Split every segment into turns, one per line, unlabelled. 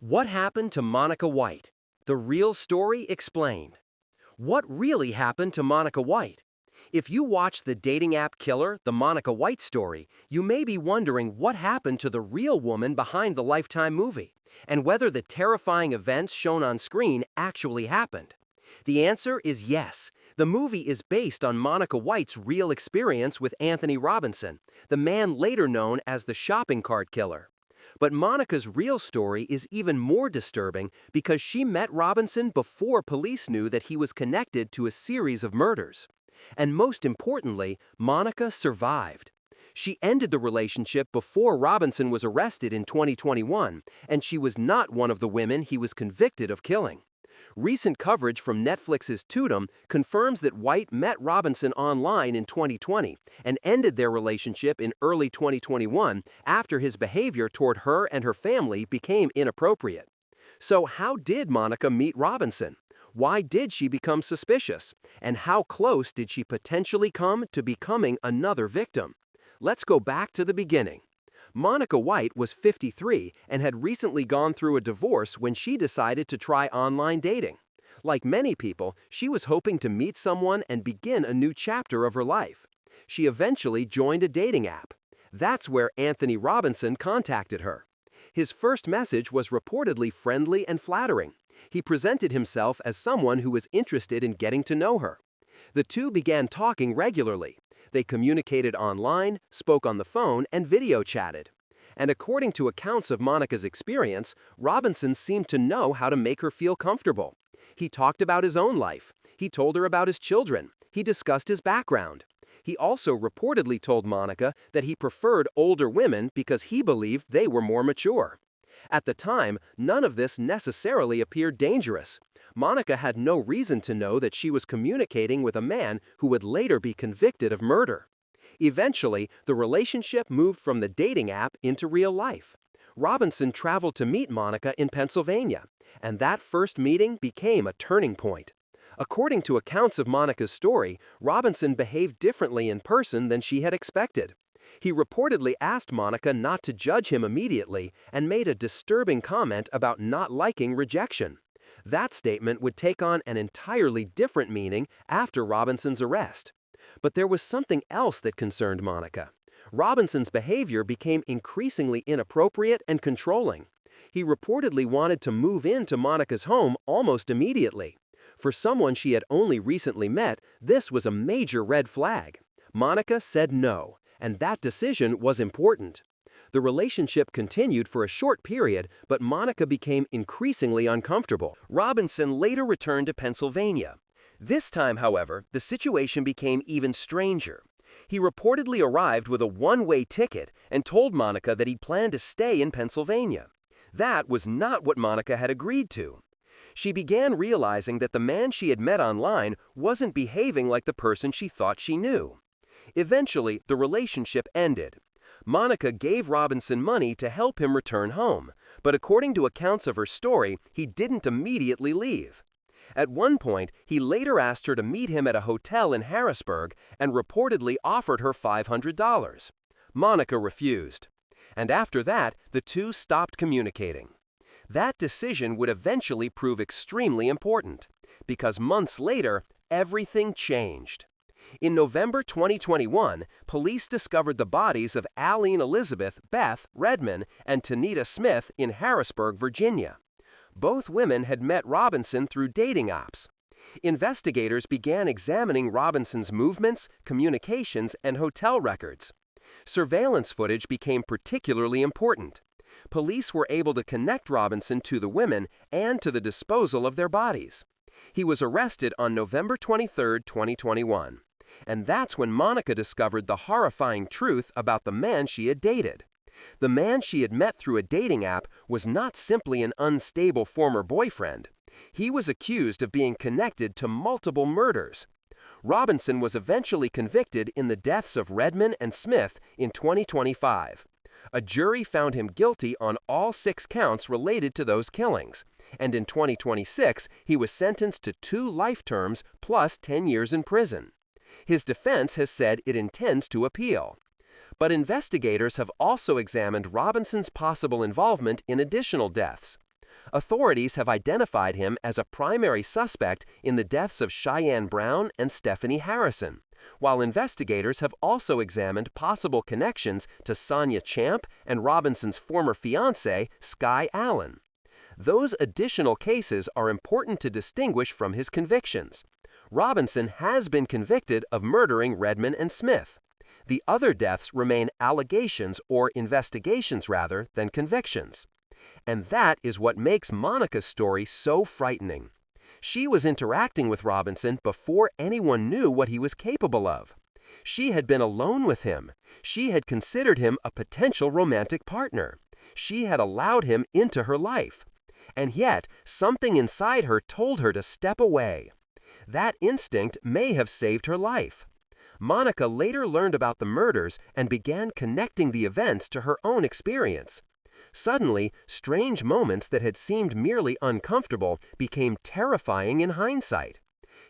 What happened to Monica White? The real story explained. What really happened to Monica White? If you watch the dating app killer, the Monica White story, you may be wondering what happened to the real woman behind the Lifetime movie, and whether the terrifying events shown on screen actually happened. The answer is yes. The movie is based on Monica White's real experience with Anthony Robinson, the man later known as the shopping cart killer. But Monica's real story is even more disturbing because she met Robinson before police knew that he was connected to a series of murders. And most importantly, Monica survived. She ended the relationship before Robinson was arrested in 2021, and she was not one of the women he was convicted of killing. Recent coverage from Netflix's Tudum confirms that White met Robinson online in 2020 and ended their relationship in early 2021 after his behavior toward her and her family became inappropriate. So how did Monica meet Robinson? Why did she become suspicious? And how close did she potentially come to becoming another victim? Let's go back to the beginning. Monica White was 53 and had recently gone through a divorce when she decided to try online dating. Like many people, she was hoping to meet someone and begin a new chapter of her life. She eventually joined a dating app. That's where Anthony Robinson contacted her. His first message was reportedly friendly and flattering. He presented himself as someone who was interested in getting to know her. The two began talking regularly. They communicated online, spoke on the phone, and video chatted. And according to accounts of Monica's experience, Robinson seemed to know how to make her feel comfortable. He talked about his own life. He told her about his children. He discussed his background. He also reportedly told Monica that he preferred older women because he believed they were more mature. At the time, none of this necessarily appeared dangerous. Monica had no reason to know that she was communicating with a man who would later be convicted of murder. Eventually, the relationship moved from the dating app into real life. Robinson traveled to meet Monica in Pennsylvania, and that first meeting became a turning point. According to accounts of Monica's story, Robinson behaved differently in person than she had expected. He reportedly asked Monica not to judge him immediately and made a disturbing comment about not liking rejection. That statement would take on an entirely different meaning after Robinson's arrest. But there was something else that concerned Monica. Robinson's behavior became increasingly inappropriate and controlling. He reportedly wanted to move into Monica's home almost immediately. For someone she had only recently met, this was a major red flag. Monica said no, and that decision was important. The relationship continued for a short period, but Monica became increasingly uncomfortable. Robinson later returned to Pennsylvania. This time, however, the situation became even stranger. He reportedly arrived with a one-way ticket and told Monica that he planned to stay in Pennsylvania. That was not what Monica had agreed to. She began realizing that the man she had met online wasn't behaving like the person she thought she knew. Eventually, the relationship ended. Monica gave Robinson money to help him return home, but according to accounts of her story, he didn't immediately leave. At one point, he later asked her to meet him at a hotel in Harrisburg and reportedly offered her $500. Monica refused. And after that, the two stopped communicating. That decision would eventually prove extremely important, because months later, everything changed. In November 2021, police discovered the bodies of Aline Elizabeth Beth Redman and Tanita Smith in Harrisburg, Virginia. Both women had met Robinson through dating apps. Investigators began examining Robinson's movements, communications, and hotel records. Surveillance footage became particularly important. Police were able to connect Robinson to the women and to the disposal of their bodies. He was arrested on November 23, 2021. And that's when Monica discovered the horrifying truth about the man she had dated. The man she had met through a dating app was not simply an unstable former boyfriend. He was accused of being connected to multiple murders. Robinson was eventually convicted in the deaths of Redman and Smith in 2025. A jury found him guilty on all 6 counts related to those killings, and in 2026 he was sentenced to 2 life terms plus 10 years in prison. His defense has said it intends to appeal. But investigators have also examined Robinson's possible involvement in additional deaths. Authorities have identified him as a primary suspect in the deaths of Cheyenne Brown and Stephanie Harrison, while investigators have also examined possible connections to Sonia Champ and Robinson's former fiancée, Sky Allen. Those additional cases are important to distinguish from his convictions. Robinson has been convicted of murdering Redmond and Smith. The other deaths remain allegations or investigations rather than convictions. And that is what makes Monica's story so frightening. She was interacting with Robinson before anyone knew what he was capable of. She had been alone with him. She had considered him a potential romantic partner. She had allowed him into her life. And yet, something inside her told her to step away. That instinct may have saved her life. Monica later learned about the murders and began connecting the events to her own experience. Suddenly, strange moments that had seemed merely uncomfortable became terrifying in hindsight.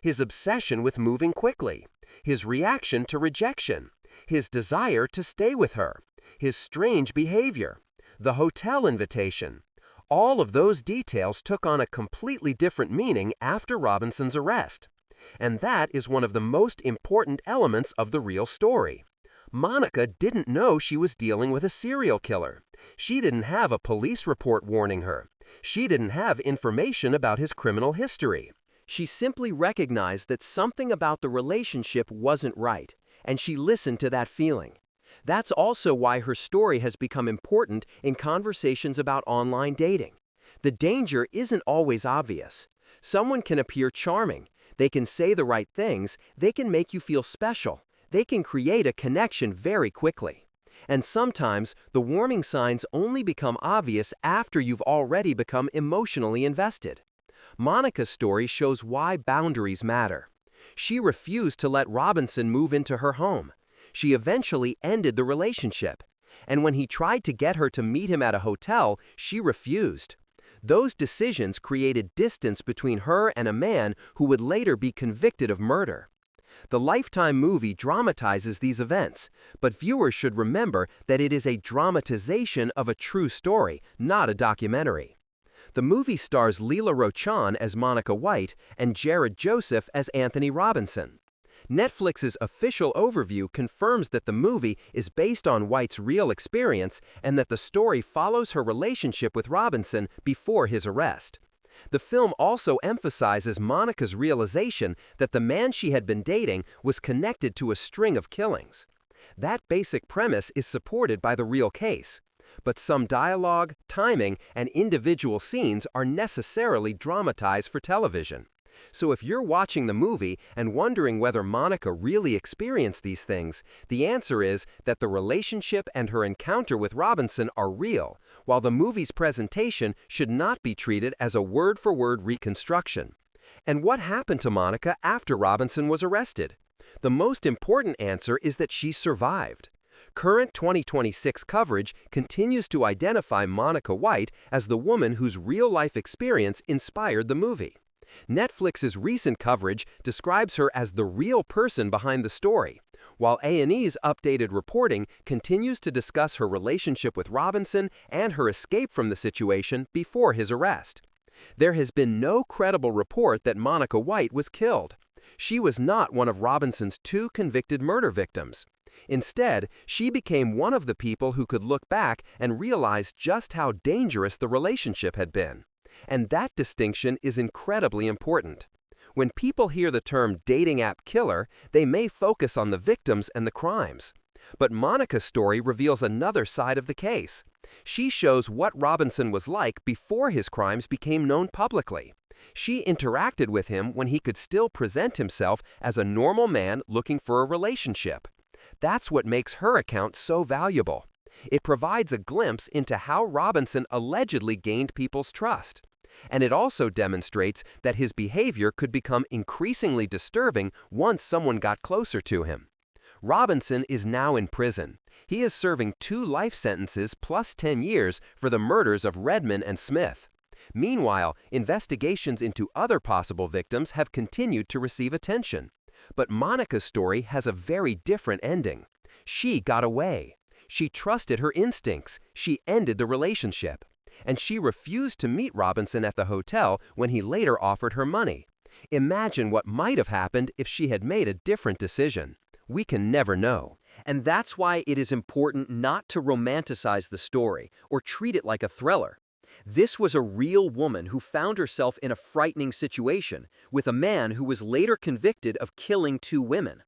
His obsession with moving quickly, his reaction to rejection, his desire to stay with her, his strange behavior, the hotel invitation. All of those details took on a completely different meaning after Robinson's arrest. And that is one of the most important elements of the real story. Monica didn't know she was dealing with a serial killer. She didn't have a police report warning her. She didn't have information about his criminal history. She simply recognized that something about the relationship wasn't right, and she listened to that feeling. That's also why her story has become important in conversations about online dating. The danger isn't always obvious. Someone can appear charming. They can say the right things. They can make you feel special. They can create a connection very quickly. And sometimes, the warning signs only become obvious after you've already become emotionally invested. Monica's story shows why boundaries matter. She refused to let Robinson move into her home. She eventually ended the relationship. And when he tried to get her to meet him at a hotel, she refused. Those decisions created distance between her and a man who would later be convicted of murder. The Lifetime movie dramatizes these events, but viewers should remember that it is a dramatization of a true story, not a documentary. The movie stars Lela Rochon as Monica White and Jarod Joseph as Anthony Robinson. Netflix's official overview confirms that the movie is based on White's real experience and that the story follows her relationship with Robinson before his arrest. The film also emphasizes Monica's realization that the man she had been dating was connected to a string of killings. That basic premise is supported by the real case. But some dialogue, timing, and individual scenes are necessarily dramatized for television. So if you're watching the movie and wondering whether Monica really experienced these things, the answer is that the relationship and her encounter with Robinson are real, while the movie's presentation should not be treated as a word-for-word reconstruction. And what happened to Monica after Robinson was arrested? The most important answer is that she survived. Current 2026 coverage continues to identify Monica White as the woman whose real-life experience inspired the movie. Netflix's recent coverage describes her as the real person behind the story, while A&E's updated reporting continues to discuss her relationship with Robinson and her escape from the situation before his arrest. There has been no credible report that Monica White was killed. She was not one of Robinson's 2 convicted murder victims. Instead, she became one of the people who could look back and realize just how dangerous the relationship had been. And that distinction is incredibly important. When people hear the term dating app killer, they may focus on the victims and the crimes. But Monica's story reveals another side of the case. She shows what Robinson was like before his crimes became known publicly. She interacted with him when he could still present himself as a normal man looking for a relationship. That's what makes her account so valuable. It provides a glimpse into how Robinson allegedly gained people's trust. And it also demonstrates that his behavior could become increasingly disturbing once someone got closer to him. Robinson is now in prison. He is serving 2 life sentences plus 10 years for the murders of Redmond and Smith. Meanwhile, investigations into other possible victims have continued to receive attention. But Monica's story has a very different ending. She got away. She trusted her instincts. She ended the relationship. and she refused to meet Robinson at the hotel when he later offered her money. Imagine what might have happened if she had made a different decision. We can never know. And that's why it is important not to romanticize the story or treat it like a thriller. This was a real woman who found herself in a frightening situation with a man who was later convicted of killing 2 women.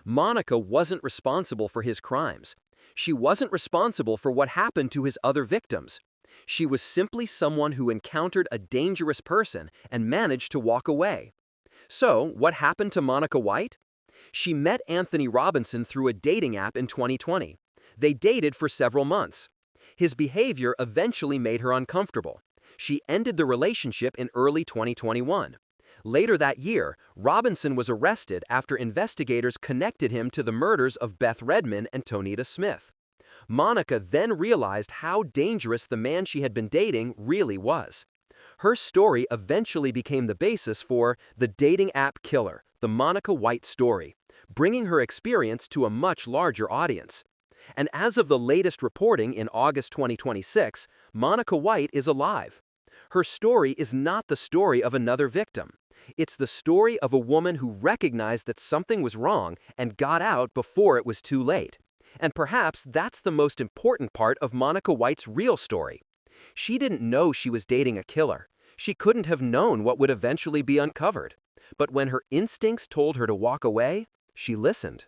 Monica wasn't responsible for his crimes. She wasn't responsible for what happened to his other victims. She was simply someone who encountered a dangerous person and managed to walk away. So, what happened to Monica White? She met Anthony Robinson through a dating app in 2020. They dated for several months. His behavior eventually made her uncomfortable. She ended the relationship in early 2021. Later that year, Robinson was arrested after investigators connected him to the murders of Beth Redman and Tonita Smith. Monica then realized how dangerous the man she had been dating really was. Her story eventually became the basis for The Dating App Killer, the Monica White story, bringing her experience to a much larger audience. And as of the latest reporting in August 2026, Monica White is alive. Her story is not the story of another victim. It's the story of a woman who recognized that something was wrong and got out before it was too late. And perhaps that's the most important part of Monica White's real story. She didn't know she was dating a killer. She couldn't have known what would eventually be uncovered. But when her instincts told her to walk away, she listened.